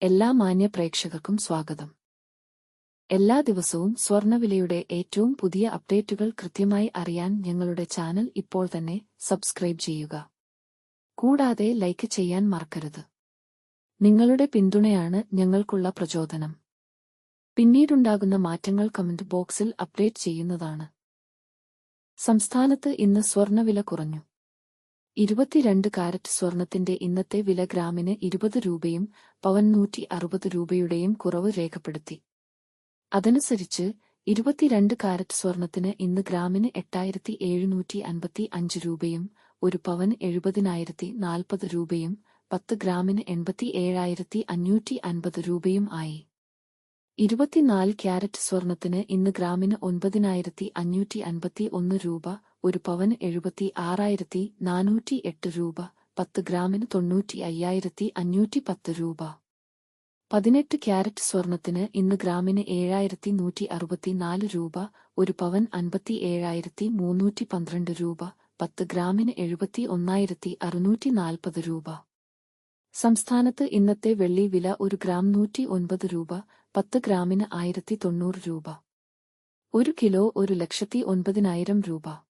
എല്ലാ മാന്യ പ്രേക്ഷകർക്കും സ്വാഗതം. എല്ലാ ദിവസവും സ്വർണ്ണവിലയുടെ ഏറ്റവും പുതിയ അപ്ഡേറ്റുകൾ കൃത്യമായി അറിയാൻ ഞങ്ങളുടെ ചാനൽ ഇപ്പോൾ തന്നെ സബ്സ്ക്രൈബ് ചെയ്യുക. കൂടാതെ ലൈക്ക് ചെയ്യാൻ മറക്കരുത്. നിങ്ങളുടെ പിന്തുണയാണ് ഞങ്ങൾക്കുള്ള പ്രചോദനം. പിന്നീടുണ്ടാകുന്ന മാറ്റങ്ങൾ കമന്റ് ബോക്സിൽ അപ്ഡേറ്റ് ചെയ്യുന്നതാണ്. സംസ്ഥാനത്ത് ഇന്ന് സ്വർണ്ണവില കുറഞ്ഞു. 22 കാരറ്റ് സ്വർണത്തിന്റെ ഇന്നത്തെ വില ഗ്രാമിന് 20 രൂപയും പവൻ 160 രൂപയുടെയും കുറവ് രേഖപ്പെടുത്തി. അതനുസരിച്ച് 22 കാരറ്റ് സ്വർണത്തിന് ഇന്ന് ഗ്രാമിന് 8755 രൂപയും ഒരു പവൻ 70,040 രൂപയും 10 ഗ്രാമിന് 87,550 രൂപയും ആയി. 24 ക്യാരറ്റ് സ്വർണത്തിന് ഇന്ന് ഗ്രാമിന് 9,551 രൂപ, ഒരു പവന് 76,408 രൂപ, 10 ഗ്രാമിന് 95,510 രൂപ. 18 ക്യാരറ്റ് സ്വർണത്തിന് ഇന്ന് ഗ്രാമിന് 7,164 രൂപ, ഒരു പവൻ 57,312 രൂപ, 10 ഗ്രാമിന് 71,640 രൂപ. സംസ്ഥാനത്ത് ഇന്നത്തെ വെള്ളി വില ഒരു ഗ്രാം 109 രൂപ, 10 ഗ്രാമിന് 1,090 രൂപ. 1 കിലോ 1,09,000 രൂപ.